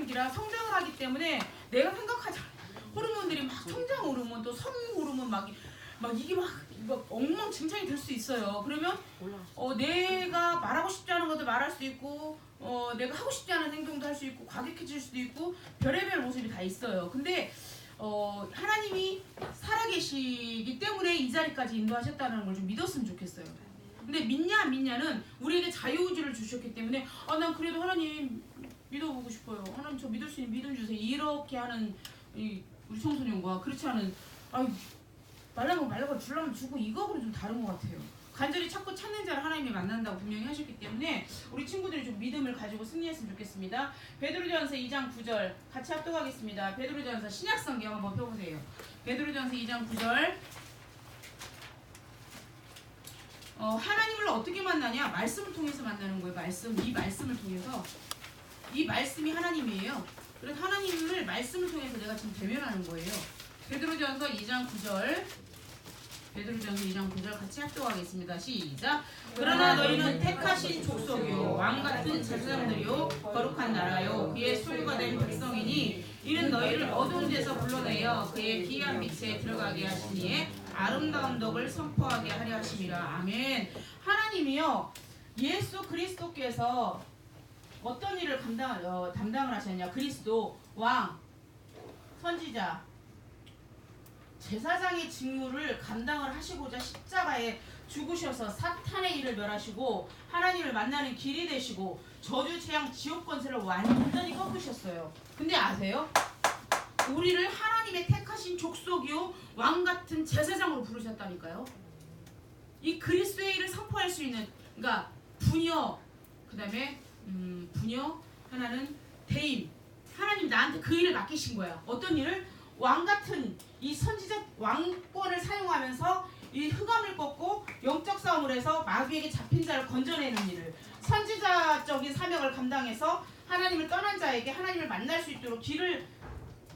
생기라 성장을 하기 때문에 내가 생각하지 않은 호르몬들이 막 성장 호르몬 또 성장 호르몬 막 이게 막 엉망진창이 될 수 있어요. 그러면 내가 말하고 싶지 않은 것도 말할 수 있고 내가 하고 싶지 않은 행동도 할 수 있고 과격해질 수도 있고 별의별 모습이 다 있어요. 근데 하나님이 살아계시기 때문에 이 자리까지 인도하셨다는 걸 좀 믿었으면 좋겠어요. 근데 믿냐 안 믿냐는 우리에게 자유의지를 주셨기 때문에 난 그래도 하나님 믿어보고 싶어요. 하나님 저 믿을 수 있는 믿음 주세요. 이렇게 하는 우리 청소년과 그렇지 않은 말라면 말라고 주려면 주고 이거하고는 좀 다른 것 같아요. 간절히 찾고 찾는 자를 하나님이 만난다고 분명히 하셨기 때문에 우리 친구들이 좀 믿음을 가지고 승리했으면 좋겠습니다. 베드로전서 2장 9절 같이 합독하겠습니다. 베드로전서 신약성경 한번 펴보세요. 베드로전서 2장 9절 하나님을 어떻게 만나냐? 말씀을 통해서 만나는 거예요. 이 말씀을 통해서 이 말씀이 하나님이에요. 그래서 하나님을 말씀을 통해서 내가 지금 대면하는 거예요. 베드로전서 2장 9절 베드로전서 2장 9절 같이 합독하겠습니다. 시작. 그러나 너희는 택하신 족속이요 왕같은 제사장들이요 거룩한 나라요 그의 소유가 된 백성이니 이는 너희를 어두운 데서 불러내어 그의 기이한 빛에 들어가게 하시니에 아름다운 덕을 선포하게 하려 하심이라. 아멘. 하나님이요 예수 그리스도께서 어떤 일을 담당을 하셨냐? 그리스도 왕 선지자 제사장의 직무를 감당을 하시고자 십자가에 죽으셔서 사탄의 일을 멸하시고 하나님을 만나는 길이 되시고 저주 재앙 지옥 권세를 완전히 꺾으셨어요. 근데 아세요? 우리를 하나님의 택하신 족속이요 왕같은 제사장으로 부르셨다니까요. 이 그리스도의 일을 선포할 수 있는 그러니까 부녀 그 다음에 부녀 하나는 대임 하나님 나한테 그 일을 맡기신 거야. 어떤 일을? 왕같은 이 선지자 왕권을 사용하면서 이 흑암을 꺾고 영적 싸움을 해서 마귀에게 잡힌 자를 건져내는 일을 선지자적인 사명을 감당해서 하나님을 떠난 자에게 하나님을 만날 수 있도록 길을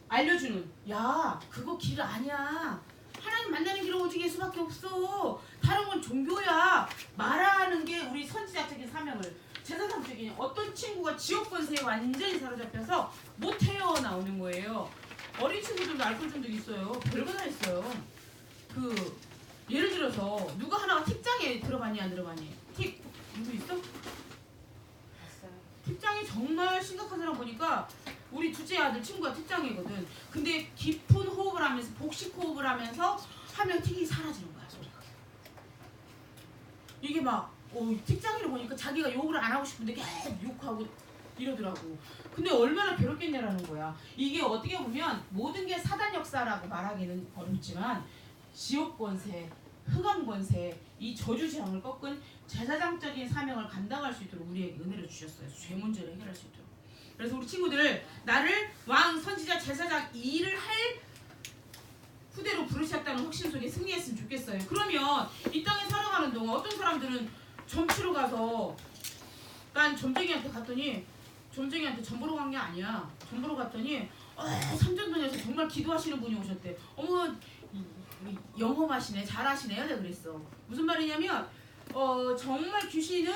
알려주는 야 그거 길 아니야. 하나님 만나는 길은 오직 예수밖에 없어. 다른 건 종교야. 말하는 게 우리 선지자적인 사명을 제사장적인 어떤 친구가 지옥 권세에 완전히 사로잡혀서 못 헤어나오는 거예요. 어린 친구들도 알코올 중독 있어요. 별거 다 있어요. 예를 들어서 누가 하나가 틱장에 들어가니 안 들어가니? 누구 있어? 틱장이 정말 심각한 사람 보니까 우리 둘째 아들 친구가 틱장이거든. 근데 깊은 호흡을 하면서 복식 호흡을 하면서 하면 틱이 사라지는 거야 소리가. 이게 막 틱장이를 보니까 자기가 욕을 안 하고 싶은데 계속 욕하고 이러더라고. 근데 얼마나 괴롭겠냐라는 거야. 이게 어떻게 보면 모든 게 사단 역사라고 말하기는 어렵지만 지옥 권세, 흑암 권세, 이 저주 재앙을 꺾은 제사장적인 사명을 감당할 수 있도록 우리에게 은혜를 주셨어요. 죄 문제를 해결할 수 있도록. 그래서 우리 친구들 나를 왕, 선지자, 제사장 이 일을 할 후대로 부르셨다는 확신 속에 승리했으면 좋겠어요. 그러면 이 땅에 살아가는 동안 어떤 사람들은 점치러 가서 난 점쟁이한테 갔더니 점쟁이한테 점 보러 간 게 아니야. 점 보러 갔더니 삼전동에서 정말 기도하시는 분이 오셨대. 어머 영험하시네 잘하시네요. 내가 그랬어. 무슨 말이냐면 정말 귀신은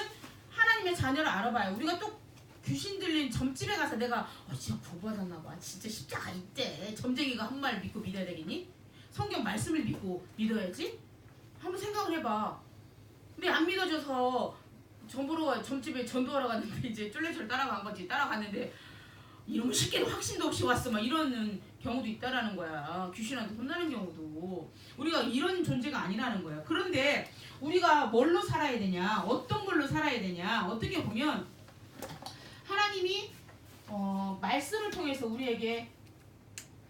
하나님의 자녀를 알아봐요. 우리가 또 귀신 들린 점집에 가서 내가 진짜 구원받았나 봐. 진짜 십자가 있대. 점쟁이가 한 말 믿고 믿어야 되겠니? 성경 말씀을 믿고 믿어야지. 한번 생각을 해봐. 근데 안 믿어져서 점집에 전도하러 갔는데 이제 쫄래쫄래 따라간 거지. 따라갔는데 이러면 쉽게 확신도 없이 왔어. 막 이러는 경우도 있다라는 거야. 귀신한테 혼나는 경우도. 우리가 이런 존재가 아니라는 거야. 그런데 우리가 뭘로 살아야 되냐? 어떤 걸로 살아야 되냐? 어떻게 보면 하나님이 말씀을 통해서 우리에게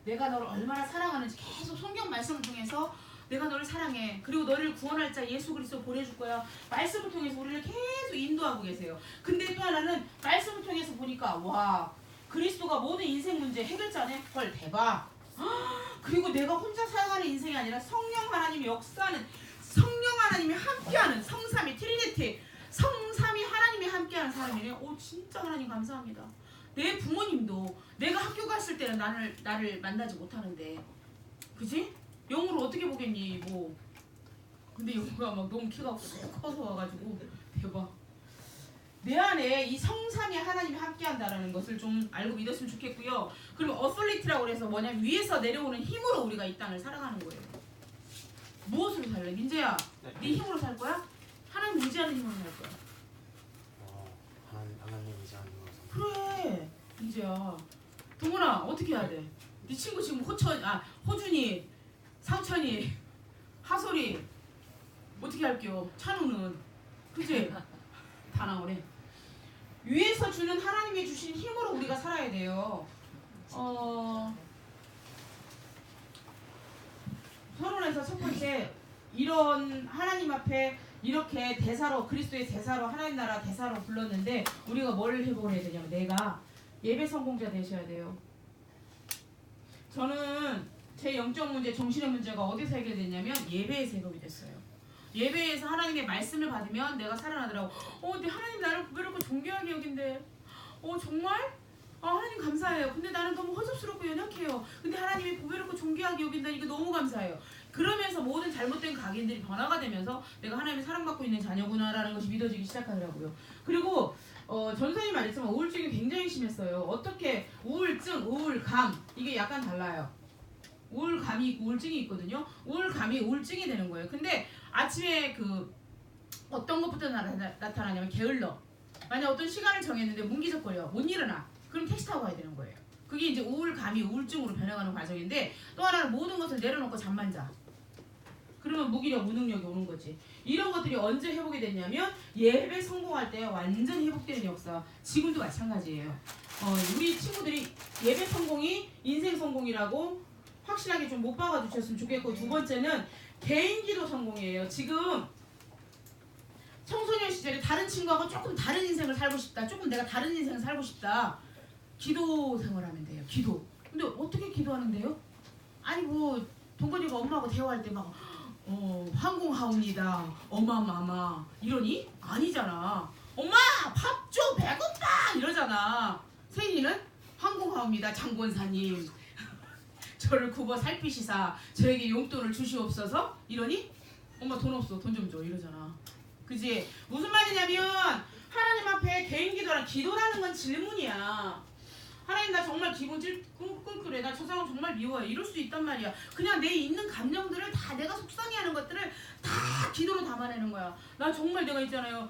내가 너를 얼마나 사랑하는지 계속 성경 말씀을 통해서 내가 너를 사랑해. 그리고 너를 구원할 자 예수 그리스도 보내줄 거야. 말씀을 통해서 우리를 계속 인도하고 계세요. 근데 또 하나는 말씀을 통해서 보니까 와 그리스도가 모든 인생 문제 해결자네. 헐 대박. 그리고 내가 혼자 살아가는 인생이 아니라 성령 하나님이 역사하는 성령 하나님이 함께하는 성삼위 트리니티 성삼위 하나님이 함께하는 사람이네. 오 진짜 하나님 감사합니다. 내 부모님도 내가 학교 갔을 때는 나를 만나지 못하는데 그지? 영으로 어떻게 보겠니 뭐. 근데 영우가 막 너무 키가 쑥 커서 와가지고 대박. 내 안에 이 성삼위 하나님이 함께한다라는 것을 좀 알고 믿었으면 좋겠고요. 그리고 어솔리티라고 해서 뭐냐면 위에서 내려오는 힘으로 우리가 이 땅을 살아가는 거예요. 무엇으로 살래? 민재야, 네 힘으로 살 거야? 하나님 의지하는 힘으로 살 거야. 하나님 의지하는 힘으로 살 그래, 민재야. 동훈아, 어떻게 해야 돼? 네 친구 지금 호준이, 상천이, 하솔이 어떻게 할게요? 찬우는, 그지? 다 나오네. 위에서 주는 하나님이 주신 힘으로 우리가 살아야 돼요. 서론에서 첫 번째, 이런 하나님 앞에 이렇게 대사로, 그리스도의 대사로, 하나님 나라 대사로 불렀는데 우리가 뭘 해보려야 되냐면 내가 예배 성공자 되셔야 돼요. 저는 제 영적 문제, 정신의 문제가 어디서 해결됐냐면 예배에서 해결이 됐어요. 예배에서 하나님의 말씀을 받으면 내가 살아나더라고. 근데 하나님 나를 구별하고 존귀하게 여긴데 정말? 하나님 감사해요. 근데 나는 너무 허접스럽고 연약해요. 근데 하나님이 구별하고 존귀하게 여긴다니까 너무 감사해요. 그러면서 모든 잘못된 각인들이 변화가 되면서 내가 하나님의 사랑받고 있는 자녀구나라는 것이 믿어지기 시작하더라고요. 그리고 전선이 말했지만 우울증이 굉장히 심했어요. 어떻게 우울증, 우울감 이게 약간 달라요. 우울감이 있고 우울증이 있거든요. 우울감이 우울증이 되는 거예요. 근데 아침에 어떤 것부터 나타나냐면 게을러. 만약 어떤 시간을 정했는데 문기적거려 못 일어나. 그럼 택시 타고 가야 되는 거예요. 그게 이제 우울감이 우울증으로 변해가는 과정인데 또 하나는 모든 것을 내려놓고 잠만 자. 그러면 무기력, 무능력이 오는 거지. 이런 것들이 언제 회복이 됐냐면 예배 성공할 때 완전히 회복되는 역사. 지금도 마찬가지예요. 우리 친구들이 예배 성공이 인생 성공이라고 확실하게 좀 못 박아주셨으면 좋겠고, 두 번째는 개인기도 성공이에요. 지금 청소년 시절에 다른 친구하고 조금 다른 인생을 살고 싶다. 조금 내가 다른 인생을 살고 싶다. 기도 생활하면 돼요. 기도. 근데 어떻게 기도하는데요? 아니 동건이가 엄마하고 대화할 때 막 황공하옵니다. 어마마마 이러니? 아니잖아. 엄마 밥 줘 배고파 이러잖아. 세인이는 황공하옵니다. 장권사님 저를 굽어 살피시사 저에게 용돈을 주시옵소서 이러니? 엄마 돈 없어 돈 좀 줘 이러잖아. 그지? 무슨 말이냐면 하나님 앞에 개인 기도랑 기도라는 건 질문이야. 하나님 나 정말 기분 끙끙해. 나 저 사람 정말 미워요. 이럴 수 있단 말이야. 그냥 내 있는 감정들을 다 내가 속상해하는 것들을 다 기도로 담아내는 거야. 나 정말 내가 있잖아요.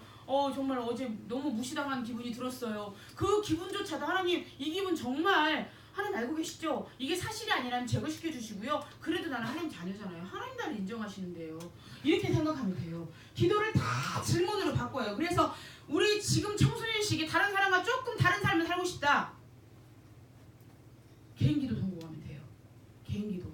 정말 어제 너무 무시당한 기분이 들었어요. 그 기분조차도 하나님 이 기분 정말 하나님 알고 계시죠? 이게 사실이 아니라면 제거시켜 주시고요. 그래도 나는 하나님 자녀잖아요. 하나님 나를 인정하시는데요. 이렇게 생각하면 돼요. 기도를 다 질문으로 바꿔요. 그래서 우리 지금 청소년 시기에 다른 사람과 조금 다른 삶을 살고 싶다. 개인기도 성공하면 돼요. 개인기도.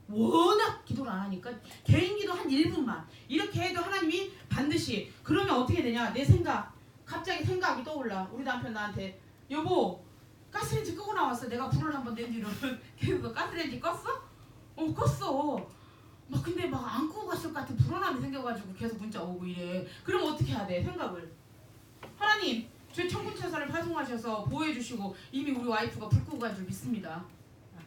워낙 기도를 안 하니까 개인기도 한 1분만 이렇게 해도 하나님이 반드시. 그러면 어떻게 되냐. 내 생각 갑자기 생각이 떠올라. 우리 남편 나한테 여보 가스레인지 끄고 나왔어. 내가 불을 한번 낸 뒤로는 계속 가스레인지 껐어? 껐어. 막 근데 막 안 끄고 갔을 것 같은 불안함이 생겨가지고 계속 문자 오고 이래. 그럼 어떻게 해야 돼? 생각을. 하나님 제 천군천사를 파송하셔서 보호해주시고 이미 우리 와이프가 불 끄고 간 줄 믿습니다.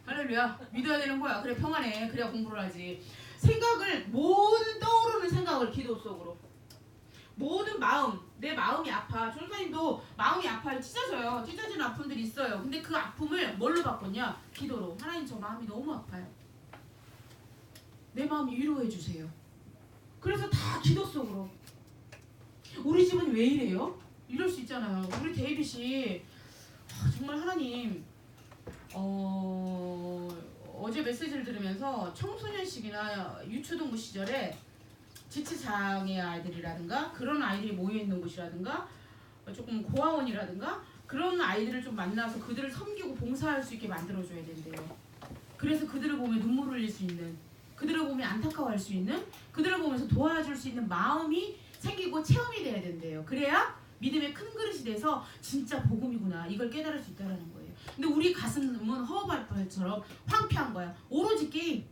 할렐루야. 믿어야 되는 거야. 그래 평안해. 그래야 공부를 하지. 생각을 모든 떠오르는 생각을 기도 속으로. 모든 마음, 내 마음이 아파. 전사님도 마음이 아파요. 찢어져요. 찢어지는 아픔들이 있어요. 근데 그 아픔을 뭘로 바꿨냐? 기도로. 하나님 저 마음이 너무 아파요. 내 마음 위로해 주세요. 그래서 다 기도 속으로. 우리 집은 왜 이래요? 이럴 수 있잖아요. 우리 데이빗이 정말 하나님 어제 메시지를 들으면서 청소년 시기나 유초동부 시절에 지체장애 아이들이라든가 그런 아이들이 모여있는 곳이라든가 조금 고아원이라든가 그런 아이들을 좀 만나서 그들을 섬기고 봉사할 수 있게 만들어줘야 된대요. 그래서 그들을 보면 눈물을 흘릴 수 있는, 그들을 보면 안타까워할 수 있는, 그들을 보면서 도와줄 수 있는 마음이 생기고 체험이 돼야 된대요. 그래야 믿음의 큰 그릇이 돼서 진짜 복음이구나 이걸 깨달을 수 있다는 거예요. 근데 우리 가슴은 허허발발처럼 황폐한 거야. 오로지 게임,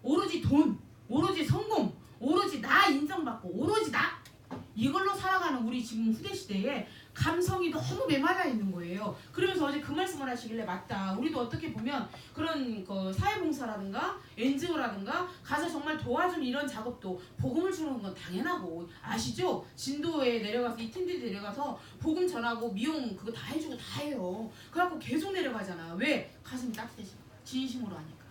오로지 돈, 오로지 성공, 오로지 나 인정받고 오로지 나 이걸로 살아가는 우리 지금 후대 시대에 감성이 너무 메말라 있는 거예요. 그러면서 어제 그 말씀을 하시길래 맞다. 우리도 어떻게 보면 그런 그 사회봉사라든가 NGO라든가 가서 정말 도와준 이런 작업도 복음을 주는 건 당연하고 아시죠? 진도에 내려가서 이 팀들이 내려가서 복음 전하고 미용 그거 다 해주고 다 해요. 그래갖고 계속 내려가잖아. 왜? 가슴이 따뜻해지는 거야. 진심으로 하니까.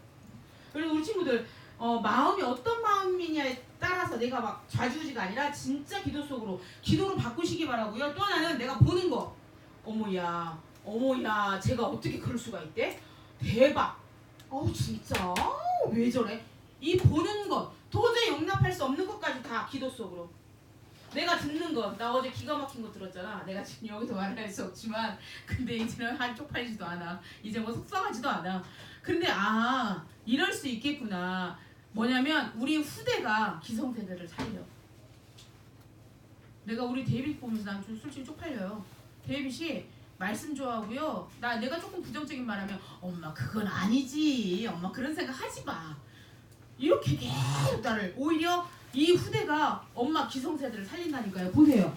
그리고 우리 친구들 마음이 어떤 마음이냐에 따라서 내가 막 좌지우지가 아니라 진짜 기도 속으로 기도로 바꾸시기 바라고요. 또 하나는 내가 보는 거. 어머야 제가 어떻게 그럴 수가 있대? 대박. 진짜 왜 저래? 이 보는 것 도저히 용납할 수 없는 것까지 다 기도 속으로. 내가 듣는 거, 나 어제 기가 막힌 거 들었잖아. 내가 지금 여기서 말할 수 없지만 근데 이제는 쪽팔리지도 않아. 이제 뭐 속상하지도 않아. 근데 이럴 수 있겠구나. 뭐냐면 우리 후대가 기성세대를 살려. 내가 우리 데이빗 보면서 난 솔직히 쪽팔려요. 데이빗이 말씀 좋아하고요. 내가 조금 부정적인 말하면 엄마 그건 아니지. 엄마 그런 생각 하지 마. 이렇게 계속 나를 오히려 이 후대가 엄마 기성세대를 살린다니까요. 보세요.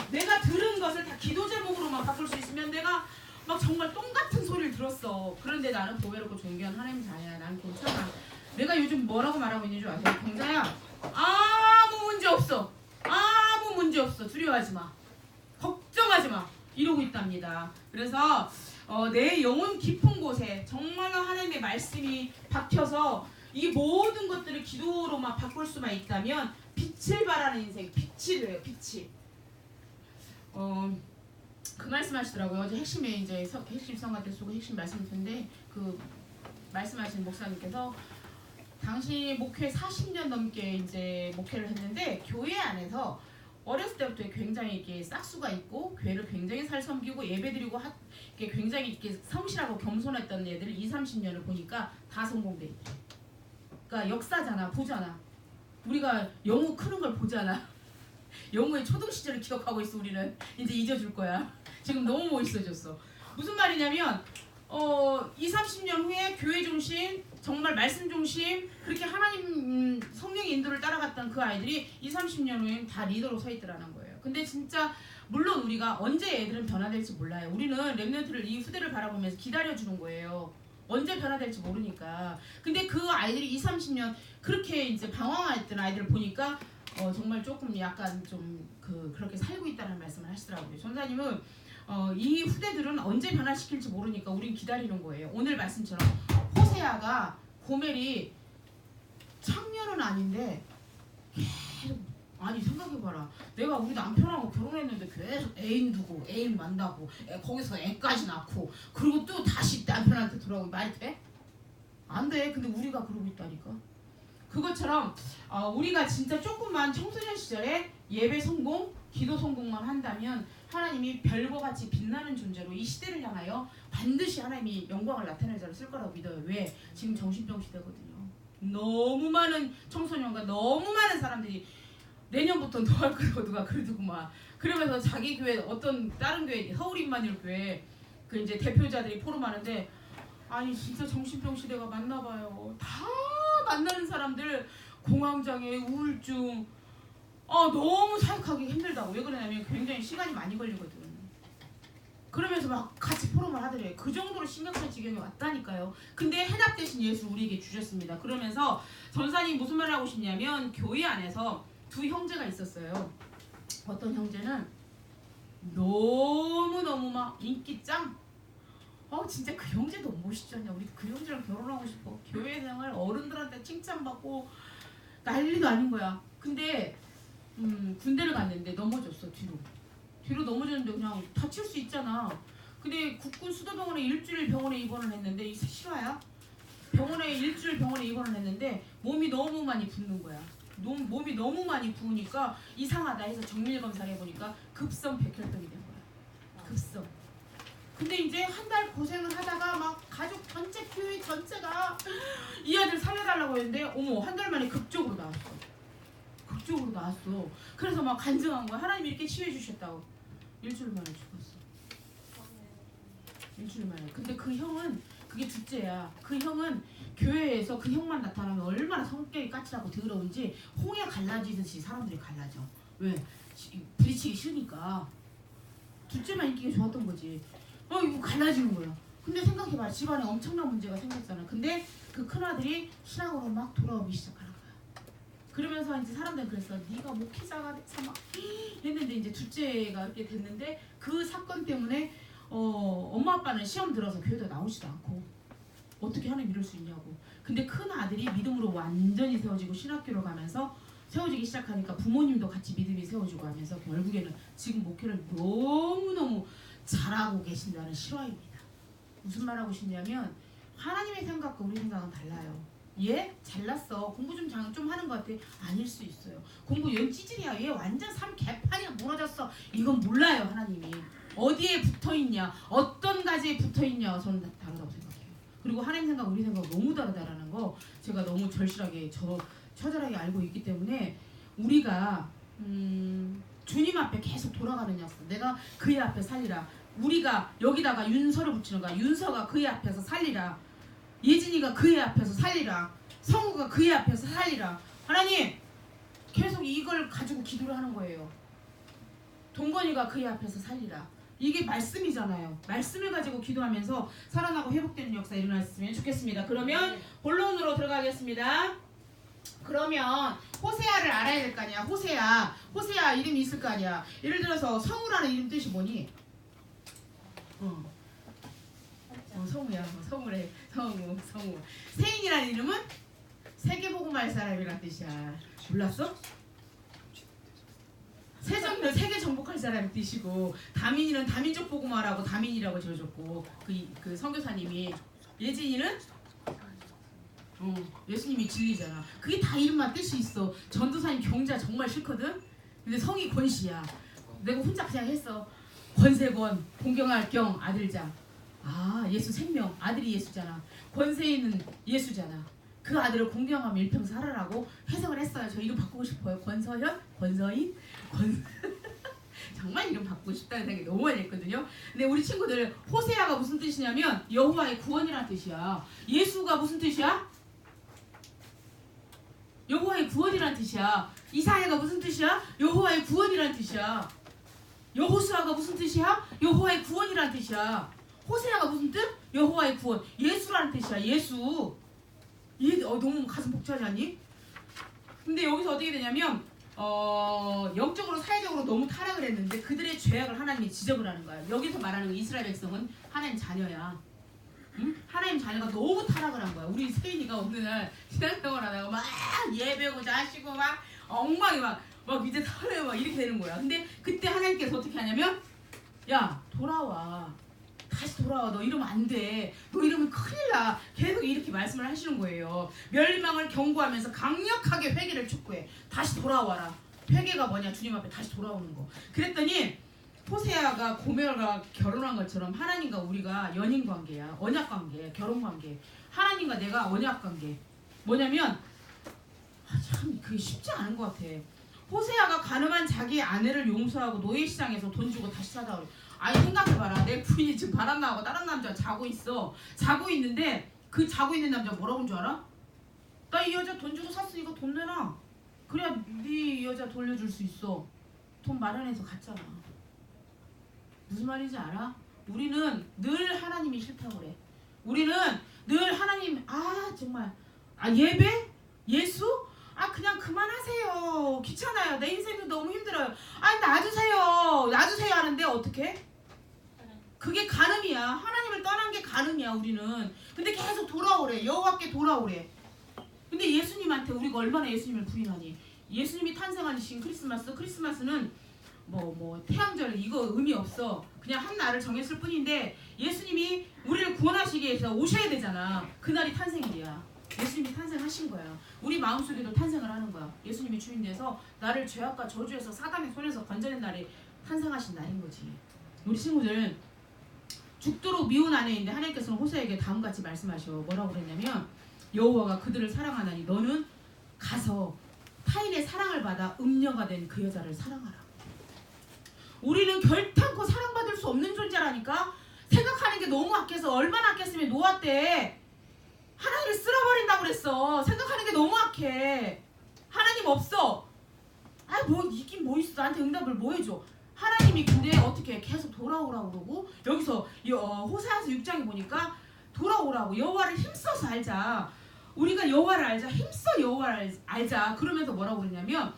내가 들은 것을 다 기도 제목으로만 바꿀 수 있으면 내가 막 정말 똥 같은 소리를 들었어. 그런데 나는 보배롭고 존귀한 하나님 자녀야. 난 괜찮아. 내가 요즘 뭐라고 말하고 있는 줄 아세요? 경자야 아무 문제 없어. 아무 문제 없어. 두려워하지 마. 걱정하지 마. 이러고 있답니다. 그래서 내 영혼 깊은 곳에 정말로 하나님의 말씀이 박혀서 이 모든 것들을 기도로만 바꿀 수만 있다면 빛을 발하는 인생, 빛이 돼요. 빛이. 그 말씀하시더라고요. 어제 핵심에 이제 핵심 성가대 속에 핵심 말씀일 텐데 그 말씀하신 목사님께서 당신이 목회 40년 넘게 이제 목회를 했는데 교회 안에서 어렸을 때부터 굉장히 이렇게 싹수가 있고 교회를 굉장히 잘 섬기고 예배드리고 이렇게 굉장히 이렇게 성실하고 겸손했던 애들 20-30년을 보니까 다 성공돼 있대. 그러니까 역사잖아, 보잖아. 우리가 영우 크는 걸 보잖아. 영우의 초등 시절을 기억하고 있어. 우리는 이제 잊어줄 거야. 지금 너무 멋있어졌어. 무슨 말이냐면 20-30년 후에 교회 중심, 정말 말씀 중심, 그렇게 하나님 성령의 인도를 따라갔던 그 아이들이 20-30년 후에 다 리더로 서 있더라는 거예요. 근데 진짜 물론 우리가 언제 애들은 변화될지 몰라요. 우리는 랩런트를 이 후대를 바라보면서 기다려주는 거예요. 언제 변화될지 모르니까. 근데 그 아이들이 20-30년 그렇게 이제 방황했던 아이들을 보니까 정말 조금 약간 좀 그렇게 살고 있다는 말씀을 하시더라고요. 전사님은 이 후대들은 언제 변화시킬지 모르니까 우린 기다리는 거예요. 오늘 말씀처럼 호세아가 고멜이 청년은 아닌데 계속 아니 생각해봐라. 내가 우리 남편하고 결혼했는데 계속 애인 두고 애인 만나고 거기서 애까지 낳고 그리고 또 다시 남편한테 돌아오고 말이 돼? 안 돼. 근데 우리가 그러고 있다니까. 그것처럼 우리가 진짜 조금만 청소년 시절에 예배 성공, 기도 성공만 한다면 하나님이 별과 같이 빛나는 존재로 이 시대를 향하여 반드시 하나님이 영광을 나타낼 자를 쓸 거라고 믿어요. 왜? 지금 정신병 시대거든요. 너무 많은 청소년과 너무 많은 사람들이 내년부터 너 할 거라고 누가 그러더구만. 그러면서 자기 교회 어떤 다른 교회 서울인만일 교회 그 이제 대표자들이 포럼하는데 아니 진짜 정신병 시대가 맞나 봐요. 다 만나는 사람들 공황장애, 우울증 너무 사역하기 힘들다고. 왜 그러냐면 굉장히 시간이 많이 걸리거든. 그러면서 막 같이 포럼을 하더래요. 그 정도로 심각한 지경이 왔다니까요. 근데 해답 대신 예수 우리에게 주셨습니다. 그러면서 전사님 무슨 말을 하고 싶냐면 교회 안에서 두 형제가 있었어요. 어떤 형제는 너무너무 막 인기짱. 진짜 그 형제 너무 멋있지 않냐. 우리 그 형제랑 결혼하고 싶어. 교회 생활 어른들한테 칭찬받고 난리도 아닌 거야. 근데 군대를 갔는데 넘어졌어. 뒤로 넘어졌는데 그냥 다칠 수 있잖아. 근데 국군 수도병원에 일주일 병원에 입원을 했는데 이 실화야. 일주일 병원에 입원을 했는데 몸이 너무 많이 붓는 거야. 몸이 너무 많이 부으니까 이상하다 해서 정밀 검사를 해보니까 급성 백혈병이 된 거야. 급성. 근데 이제 한 달 고생을 하다가 막 가족 전체 교회 전체가 이 아들 살려달라고 했는데 한 달 만에 극적으로 나왔어. 그래서 막 간증한 거야. 하나님 이렇게 치유해 주셨다고. 일주일 만에 죽었어. 일주일 만에. 근데 그 형은 그게 둘째야. 그 형은 교회에서 그 형만 나타나면 얼마나 성격이 까칠하고 더러운지 홍해 갈라지듯이 사람들이 갈라져. 왜? 부딪히기 싫으니까. 둘째만 인기가 좋았던 거지. 이거 갈라지는 거야. 근데 생각해봐. 집안에 엄청난 문제가 생겼잖아. 근데 그 큰아들이 신앙으로 막 돌아오기 시작하는 거야. 그러면서 이제 사람들은 그랬어. 네가 목회자가 돼서 막 했는데 이제 둘째가 이렇게 됐는데 그 사건 때문에 엄마 아빠는 시험 들어서 교회도 나오지도 않고 어떻게 하나님 이럴 수 있냐고. 근데 큰 아들이 믿음으로 완전히 세워지고 신학교로 가면서 세워지기 시작하니까 부모님도 같이 믿음이 세워지고 하면서 결국에는 지금 목회를 너무너무 잘하고 계신다는 실화입니다. 무슨 말하고 싶냐면 하나님의 생각과 우리 생각은 달라요. 얘 잘났어. 공부 좀 하는 것 같아. 아닐 수 있어요. 공부 얘 찌질이야. 얘 완전 삶 개판이야. 무너졌어. 이건 몰라요. 하나님이. 어디에 붙어있냐. 어떤 가지에 붙어있냐. 저는 다르다고 생각해요. 그리고 하나님 생각 우리 생각 너무 다르다라는 거 제가 너무 절실하게 처절하게 알고 있기 때문에 우리가 주님 앞에 계속 돌아가는 약속. 내가 그의 앞에 살리라. 우리가 여기다가 윤서를 붙이는 거야. 윤서가 그의 앞에서 살리라. 예진이가 그의 앞에서 살리라. 성우가 그의 앞에서 살리라. 하나님 계속 이걸 가지고 기도를 하는 거예요. 동건이가 그의 앞에서 살리라. 이게 말씀이잖아요. 말씀을 가지고 기도하면서 살아나고 회복되는 역사 일어났으면 좋겠습니다. 그러면 본론으로 들어가겠습니다. 그러면 호세아를 알아야 될 거 아니야. 호세아 이름이 있을 거 아니야. 예를 들어서 성우라는 이름 뜻이 뭐니? 성우야. 성우래. 성우. 세인이라는 이름은 세계복음할 사람이란 뜻이야. 몰랐어? 세정이는 세계 정복할 사람의 뜻이고, 다민이는 다민족 복음화라고 다민이라고 지어줬고, 그 선교사님이, 예진이는 예수님이 진리잖아. 그게 다 이름만 뜻이 있어. 전도사님 경자 정말 싫거든. 근데 성이 권씨야. 내가 혼자 그냥 했어. 권세권, 공경할 경, 아들자. 예수 생명, 아들이 예수잖아. 권세인은 예수잖아. 그 아들을 공경하며 일평생 살아라고 해석을 했어요. 저 이름 바꾸고 싶어요. 권서현? 권서인? 정말 이름 바꾸고 싶다는 생각이 너무 많이 했거든요. 근데 우리 친구들 호세아가 무슨 뜻이냐면 여호와의 구원이라는 뜻이야. 예수가 무슨 뜻이야? 여호와의 구원이라는 뜻이야. 이사야가 무슨 뜻이야? 여호와의 구원이라는 뜻이야. 여호수아가 무슨 뜻이야? 여호와의 구원이라는 뜻이야. 호세아가 무슨 뜻? 여호와의 구원. 예수라는 뜻이야. 예수. 너무 가슴 벅차지 않니? 근데 여기서 어떻게 되냐면 영적으로 사회적으로 너무 타락을 했는데 그들의 죄악을 하나님이 지적을 하는 거야. 여기서 말하는 이스라엘 백성은 하나님 자녀야. 응? 하나님 자녀가 너무 타락을 한 거야. 우리 세인이가 어느 날 신앙생활 하다가 막 예배고 자시고 막 엉망이 막 이제 털에 막 이렇게 되는 거야. 근데 그때 하나님께서 어떻게 하냐면 야 돌아와. 다시 돌아와. 너 이러면 안 돼. 너 이러면 큰일 나. 계속 이렇게 말씀을 하시는 거예요. 멸망을 경고하면서 강력하게 회개를 촉구해. 다시 돌아와라. 회개가 뭐냐? 주님 앞에 다시 돌아오는 거. 그랬더니 호세아가 고멜과 결혼한 것처럼 하나님과 우리가 연인관계야. 언약관계, 결혼관계. 하나님과 내가 언약관계. 뭐냐면 참 그게 쉽지 않은 것 같아. 호세아가 가늠한 자기 아내를 용서하고 노예시장에서 돈 주고 다시 찾아오래. 생각해봐라. 내 부인이 지금 바람나고 다른 남자가 자고 있어. 자고 있는데 그 자고 있는 남자가 뭐라고 한 줄 알아? 나 이 여자 돈 주고 샀으니까 돈 내놔. 그래야 네 여자 돌려줄 수 있어. 돈 마련해서 갔잖아. 무슨 말인지 알아? 우리는 늘 하나님이 싫다고 그래. 우리는 늘 하나님 정말 예배? 예수? 그냥 그만하세요. 귀찮아요. 내 인생도 너무 힘들어요. 놔주세요 하는데 어떻게? 그게 간음이야. 하나님을 떠난 게 간음이야. 우리는. 근데 계속 돌아오래. 여호와께 돌아오래. 근데 예수님한테 우리가 얼마나 예수님을 부인하니? 예수님이 탄생하신 크리스마스는 태양절 이거 의미 없어. 그냥 한 날을 정했을 뿐인데 예수님이 우리를 구원하시기 위해서 오셔야 되잖아. 그날이 탄생일이야. 예수님이 탄생하신 거야. 우리 마음속에도 탄생을 하는 거야. 예수님이 주인 돼서 나를 죄악과 저주에서 사단의 손에서 건져낸 날이 탄생하신 날인 거지. 우리 친구들 죽도록 미운 아내인데 하나님께서는 호세에게 다음같이 말씀하셔. 뭐라고 그랬냐면 여호와가 그들을 사랑하나니 너는 가서 타인의 사랑을 받아 음녀가 된 그 여자를 사랑하라. 우리는 결탄코 사랑받을 수 없는 존재라니까. 생각하는 게 너무 악해서 얼마나 악했으면 노아 때 하나님을 쓸어버린다고 그랬어. 생각하는 게 너무 악해. 하나님 없어. 있긴 뭐 있어. 나한테 응답을 뭐 해줘. 하나님이 근데 어떻게 계속 돌아오라고 그러고 여기서 호세아서 6장에 보니까 돌아오라고 여호와를 힘써서 알자. 우리가 여호와를 알자. 힘써 여호와를 알자. 그러면서 뭐라고 그러냐면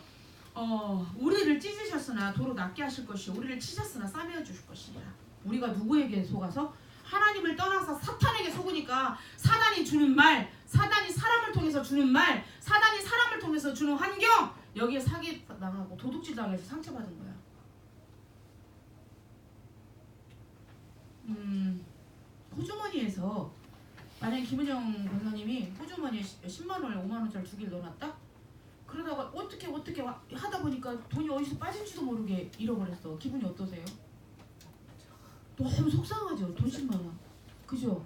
우리를 찢으셨으나 도로 낫게 하실 것이요 우리를 치셨으나 싸매어 주실 것이니라. 우리가 누구에게 속아서 하나님을 떠나서 사탄에게 속으니까 사단이 주는 말, 사단이 사람을 통해서 주는 말, 사단이 사람을 통해서 주는 환경 여기에 사기 당하고 도둑질 당해서 상처받은 거야. 호주머니에서 만약에 김은영 권사님이 호주머니에 10만 원, 5만 원짜리 2개를 넣어놨다? 그러다가 어떻게 하다 보니까 돈이 어디서 빠진지도 모르게 잃어버렸어. 기분이 어떠세요? 너무 속상하죠. 돈 10만 원. 그죠?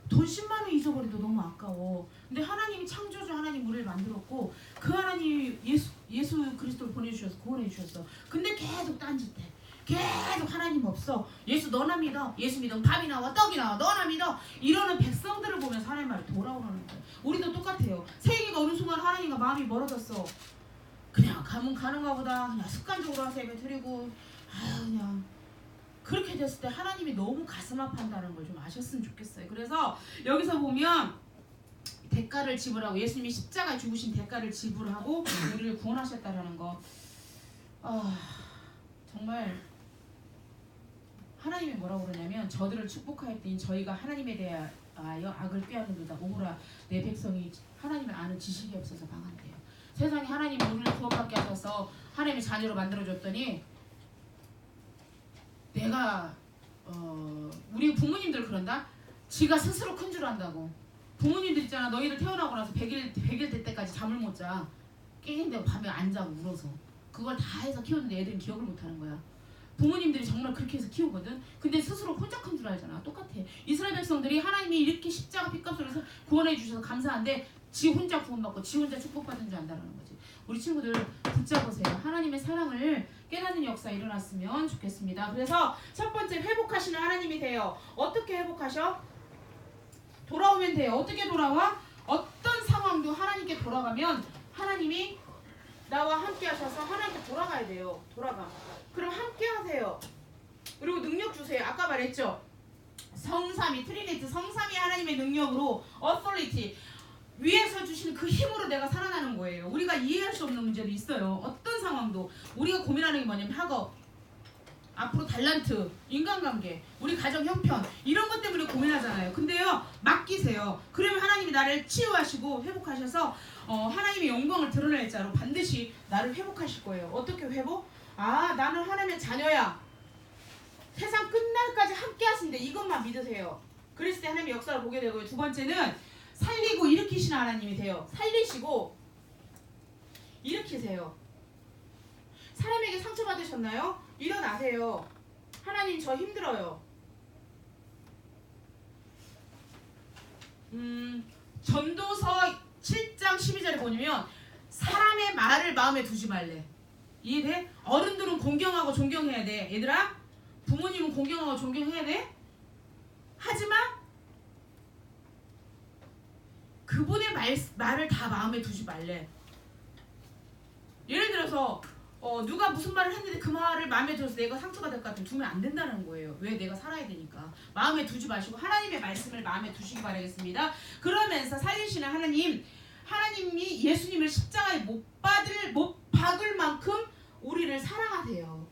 돈 10만 원 잊어버려도 너무 아까워. 근데 하나님이 창조주 하나님 우리를 만들었고 그 하나님이 예수 그리스도를 보내주셔서 구원해 주셨어. 근데 계속 딴짓해. 계속 하나님 없어. 예수 너나 믿어. 예수 믿으면 밥이 나와 떡이 나와. 너나 믿어. 이러는 백성들을 보면서 하나님 말이 돌아오라는 거야. 우리도 똑같아요. 세기가 어느 순간 하나님과 마음이 멀어졌어. 그냥 가면 가는가 보다. 그냥 습관적으로 와서 예배 드리고 그냥 그렇게 됐을 때 하나님이 너무 가슴 아파한다는 걸 좀 아셨으면 좋겠어요. 그래서 여기서 보면 대가를 지불하고 예수님이 십자가에 죽으신 대가를 지불하고 우리를 구원하셨다라는 거 정말 하나님이 뭐라고 그러냐면 저들을 축복하였더니 저희가 하나님에 대하여 악을 꾀하는도다. 오호라 내 백성이 하나님을 아는 지식이 없어서 망한대요. 세상에 하나님이 우리를 구원받게 하셔서 하나님의 자녀로 만들어줬더니 내가 우리 부모님들 그런다. 지가 스스로 큰 줄 안다고. 부모님들 있잖아. 너희들 태어나고 나서 100일 될 때까지 잠을 못 자. 깨긴데 밤에 안 자고 울어서. 그걸 다 해서 키웠는데 애들은 기억을 못 하는 거야. 부모님들이 정말 그렇게 해서 키우거든. 근데 스스로 혼자 큰 줄 알잖아. 똑같아. 이스라엘 백성들이 하나님이 이렇게 십자가 핏값을 해서 구원해 주셔서 감사한데 지 혼자 구원받고 지 혼자 축복받은 줄 안다는 거지. 우리 친구들 붙잡으세요. 하나님의 사랑을 깨닫는 역사 일어났으면 좋겠습니다. 그래서 첫 번째 회복하시는 하나님이 돼요. 어떻게 회복하셔? 돌아오면 돼요. 어떻게 돌아와? 어떤 상황도 하나님께 돌아가면 하나님이 나와 함께 하셔서 하나님께 돌아가야 돼요. 돌아가. 그럼 함께 하세요. 그리고 능력 주세요. 아까 말했죠. 성삼위 트리니티 성삼위 하나님의 능력으로 authority 위에서 주시는 그 힘으로 내가 살아나는 거예요. 우리가 이해할 수 없는 문제도 있어요. 어떤 상황도 우리가 고민하는 게 뭐냐면 학업, 앞으로 달란트, 인간관계, 우리 가정 형편 이런 것 때문에 고민하잖아요. 근데요 맡기세요. 그러면 하나님이 나를 치유하시고 회복하셔서 하나님의 영광을 드러낼 자로 반드시 나를 회복하실 거예요. 어떻게 회복? 나는 하나님의 자녀야. 세상 끝날까지 함께 하신데 이것만 믿으세요. 그랬을 때 하나님의 역사를 보게 되고요. 두 번째는 살리고 일으키시는 하나님이 돼요. 살리시고 일으키세요. 사람에게 상처받으셨나요? 일어나세요. 하나님 저 힘들어요. 전도서 7장 12절에 보면 사람의 말을 마음에 두지 말래. 이해돼? 어른들은 공경하고 존경해야 돼. 얘들아 부모님은 공경하고 존경해야 돼. 하지만 그분의 말을 다 마음에 두지 말래. 예를 들어서 누가 무슨 말을 했는데 그 말을 마음에 들어서 내가 상처가 될 것 같으면 두면 안 된다는 거예요. 왜? 내가 살아야 되니까. 마음에 두지 마시고 하나님의 말씀을 마음에 두시기 바라겠습니다. 그러면서 살리시는 하나님이 예수님을 십자가에 못 박을 만큼 우리를 사랑하세요.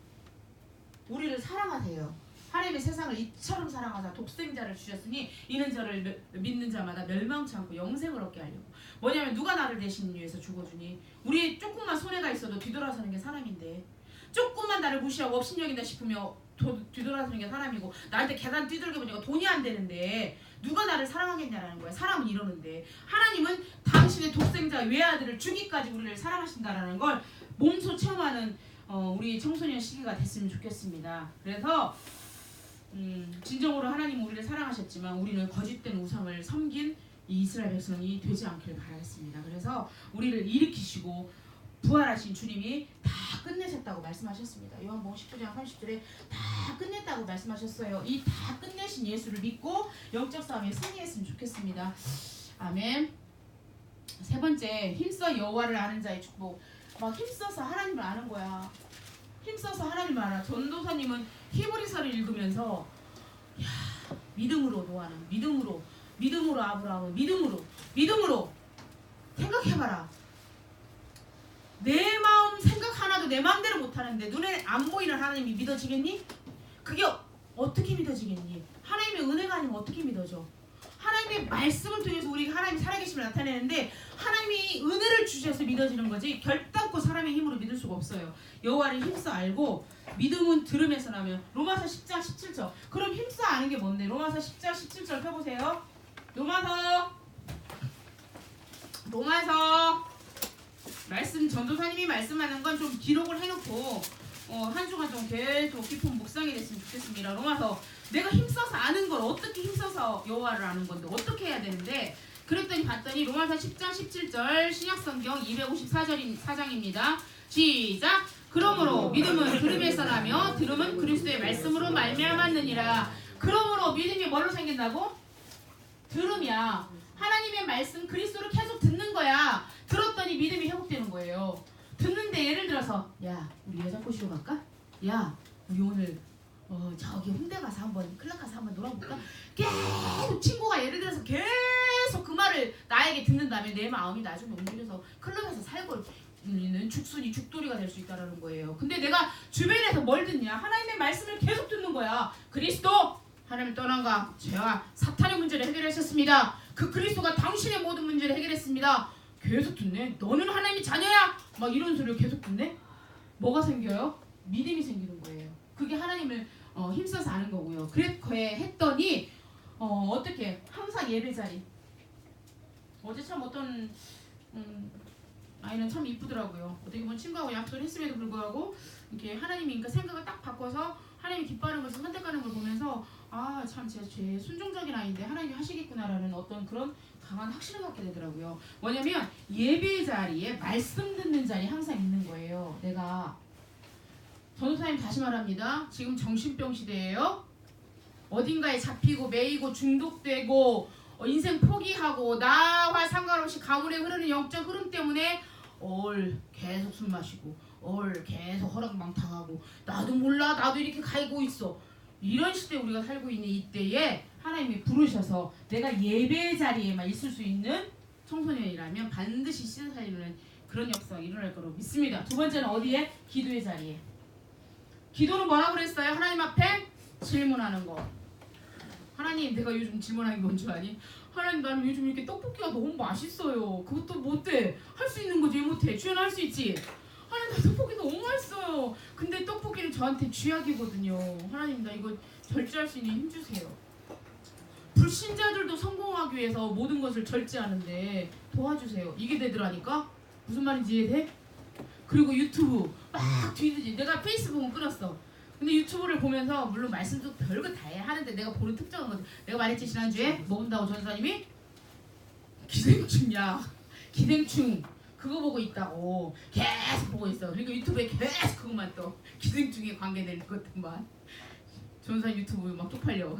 우리를 사랑하세요. 하나님의 세상을 이처럼 사랑하사 독생자를 주셨으니 이는 저를 믿는 자마다 멸망치 않고 영생을 얻게 하려고. 뭐냐면 누가 나를 대신 위해서 죽어주니? 우리 조금만 손해가 있어도 뒤돌아서는 게 사람인데 조금만 나를 무시하고 업신여긴다 싶으며 뒤돌아서는 게 사람이고 나한테 계단 뛰들게 보니까 돈이 안 되는데 누가 나를 사랑하겠냐라는 거야. 사람은 이러는데 하나님은 당신의 독생자 외아들을 주기까지 우리를 사랑하신다라는 걸 몸소 체험하는 우리 청소년 시기가 됐으면 좋겠습니다. 그래서 진정으로 하나님은 우리를 사랑하셨지만 우리는 거짓된 우상을 섬긴 이 이스라엘 백성이 되지 않기를 바라겠습니다. 그래서 우리를 일으키시고 부활하신 주님이 다 끝내셨다고 말씀하셨습니다. 요한복음 19장 30절에 다 끝냈다고 말씀하셨어요. 이 다 끝내신 예수를 믿고 영적 싸움에 승리했으면 좋겠습니다. 아멘. 세 번째, 힘써 여호와를 아는 자의 축복. 막 힘써서 하나님을 아는 거야. 힘써서 하나님 알아. 전도사님은 히브리서를 읽으면서 야, 믿음으로 노아는 믿음으로 아브라함은 믿음으로 생각해봐라. 내 마음 생각 하나도 내 마음대로 못하는데 눈에 안 보이는 하나님이 믿어지겠니? 그게 어떻게 믿어지겠니? 하나님의 은혜가 아니면 어떻게 믿어져? 하나님의 말씀을 통해서 우리가 하나님의 살아계심을 나타내는데 하나님이 은혜를 주셔서 믿어지는 거지 결단코 사람의 힘으로 믿을 수가 없어요. 여호와를 힘써 알고 믿음은 들음에서 나면. 로마서 10장 17절. 그럼 힘써 아는 게 뭔데? 로마서 10장 17절 펴보세요. 로마서 말씀 전도사님이 말씀하는 건 좀 기록을 해놓고 한 주간 좀 계속 깊은 묵상이 됐으면 좋겠습니다. 로마서 내가 힘써서 아는 걸 어떻게 힘써서 여호와를 아는 건데 어떻게 해야 되는데 그랬더니 봤더니 로마서 10장 17절 신약성경 254장입니다. 시작. 그러므로 믿음은 들음에서 나며 들음은 그리스도의 말씀으로 말미암았느니라. 그러므로 믿음이 뭘로 생긴다고? 들음이야. 하나님의 말씀 그리스도를 계속 듣는 거야. 들었더니 믿음이 회복되는 거예요. 듣는데 예를 들어서 야 우리 여자 꼬시러 갈까? 야 우리 오늘 저기 홍대 가서 한번 클럽 가서 한번 놀아볼까? 계속 친구가 예를 들어서 계속 그 말을 나에게 듣는 다음에 내 마음이 나중에 움직여서 클럽에서 살고 있는 죽순이 죽돌이가 될 수 있다는 거예요. 근데 내가 주변에서 뭘 듣냐? 하나님의 말씀을 계속 듣는 거야. 그리스도 하나님을 떠난가? 죄와 사탄의 문제를 해결하셨습니다. 그 그리스도가 당신의 모든 문제를 해결했습니다. 계속 듣네. 너는 하나님의 자녀야. 막 이런 소리를 계속 듣네. 뭐가 생겨요? 믿음이 생기는 거예요. 그게 하나님을 힘써서 아는 거고요. 그렇게 했더니 어떻게 항상 예배 자리. 어제 참 어떤 아이는 참 이쁘더라고요. 어떻게 보면 친구하고 약속을 했음에도 불구하고 이렇게 하나님이 그러니까 생각을 딱 바꿔서 하나님이 기뻐하는 것을 선택하는 걸 보면서 아 참 제 순종적인 아이인데 하나님이 하시겠구나라는 어떤 그런 강한 확신을 갖게 되더라고요. 뭐냐면 예배 자리에 말씀 듣는 자리 항상 있는 거예요. 내가 전도사님 다시 말합니다. 지금 정신병 시대예요. 어딘가에 잡히고 매이고 중독되고 인생 포기하고 나와 상관없이 가물에 흐르는 영적 흐름 때문에 계속 술 마시고 계속 허락망탕하고 나도 몰라 나도 이렇게 갈고 있어. 이런 시대에 우리가 살고 있는 이때에 하나님이 부르셔서 내가 예배 자리에만 있을 수 있는 청소년이라면 반드시 씻어 살리는 그런 역사가 일어날 거라고 믿습니다. 두 번째는 어디에? 기도의 자리에. 기도는 뭐라고 그랬어요? 하나님 앞에 질문하는 거. 하나님 내가 요즘 질문하는 게 뭔 줄 아니? 하나님 나는 요즘 이렇게 떡볶이가 너무 맛있어요. 그것도 못해. 할 수 있는 거지 왜 못해? 주연 할 수 있지? 하나님 나 떡볶이 너무 맛있어요. 근데 떡볶이는 저한테 쥐약이거든요. 하나님 나 이거 절제할 수 있는 힘 주세요. 불신자들도 성공하기 위해서 모든 것을 절제하는데 도와주세요. 이게 되더라니까? 무슨 말인지 이해돼? 그리고 유튜브 막 뒤지지. 내가 페이스북은 끊었어. 근데 유튜브를 보면서 물론 말씀도 별거 다 해 하는데 내가 보는 특정한 것 내가 말했지 지난주에 뭐 본다고 전사님이? 기생충이야. 기생충 그거 보고 있다고 계속 보고 있어. 그러니까 유튜브에 계속 그것만 또 기생충에 관계된 것들만 전사 유튜브 막 쪽팔려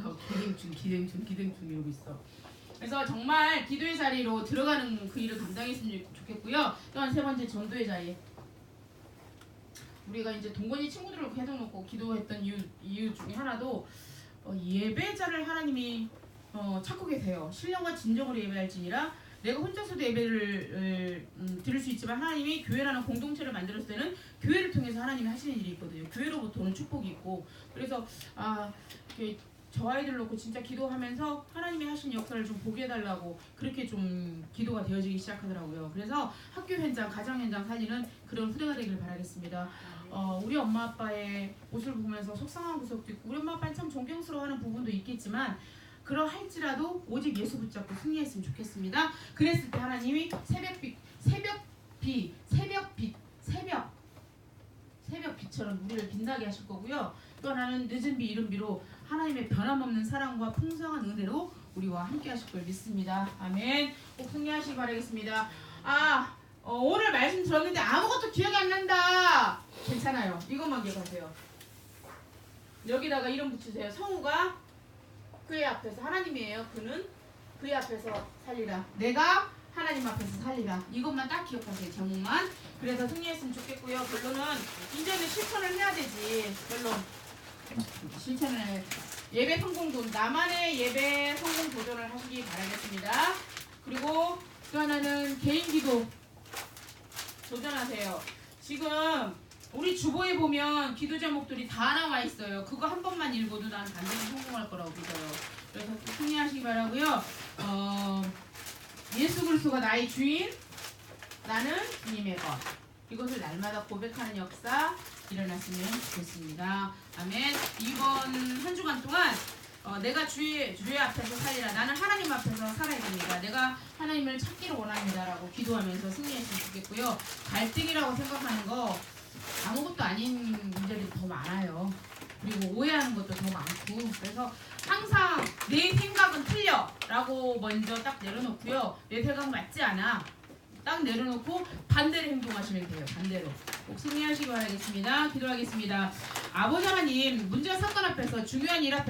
기생충 이러고 있어. 그래서 정말 기도의 자리로 들어가는 그 일을 감당했으면 좋겠고요. 또한 세 번째 전도의 자리. 우리가 이제 동건이 친구들을 해놓고 기도했던 이유 중에 하나도 예배자를 하나님이 찾고 계세요. 신령과 진정으로 예배할지니라. 내가 혼자서도 예배를 드릴 수 있지만 하나님이 교회라는 공동체를 만들었을 때는 교회를 통해서 하나님이 하시는 일이 있거든요. 교회로부터 오는 축복이 있고. 그래서 저 아이들 놓고 진짜 기도하면서 하나님이 하신 역사를 좀 보게 해달라고 그렇게 좀 기도가 되어지기 시작하더라고요. 그래서 학교 현장, 가정 현장 살리는 그런 후대가 되길 바라겠습니다. 우리 엄마 아빠의 모습을 보면서 속상한 구석도 있고 우리 엄마 아빠는 참 존경스러워하는 부분도 있겠지만 그러할지라도 오직 예수 붙잡고 승리했으면 좋겠습니다. 그랬을 때 하나님이 새벽빛처럼 우리를 빛나게 하실 거고요. 또 하나는 늦은 비 이른 비로 하나님의 변함없는 사랑과 풍성한 은혜로 우리와 함께 하실 걸 믿습니다. 아멘. 꼭 승리하시기 바라겠습니다. 오늘 말씀 들었는데 아무것도 기억이 안 난다. 괜찮아요. 이것만 기억하세요. 여기다가 이름 붙이세요. 성우가 그의 앞에서 하나님이에요. 그는 그의 앞에서 살리라. 내가 하나님 앞에서 살리라. 이것만 딱 기억하세요. 제목만. 그래서 승리했으면 좋겠고요. 결론은 이제는 실천을 해야 되지. 결론 실천을. 예배 성공도 나만의 예배 성공 도전을 하시기 바라겠습니다. 그리고 또 하나는 개인 기도 도전하세요. 지금 우리 주보에 보면 기도 제목들이 다 나와 있어요. 그거 한 번만 읽어도 난 반드시 성공할 거라고 믿어요. 그래서 승리하시기 바라고요. 예수 그리스도가 나의 주인, 나는 주님의 것. 이것을 날마다 고백하는 역사 일어났으면 좋겠습니다. 아멘. 이번 한 주간 동안 내가 주의 앞에서 살리라. 나는 하나님 앞에서 살아야 됩니다. 내가 하나님을 찾기를 원합니다라고 기도하면서 승리했으면 좋겠고요. 갈등이라고 생각하는 거 아무것도 아닌 문제들이 더 많아요. 그리고 오해하는 것도 더 많고. 그래서 항상 내 생각은 틀려 라고 먼저 딱 내려놓고요. 내 생각은 맞지 않아 딱 내려놓고 반대로 행동하시면 돼요. 반대로. 꼭 승리하시기 바라겠습니다. 기도하겠습니다. 아버지 하나님, 문제와 사건 앞에서 중요한 일 앞에서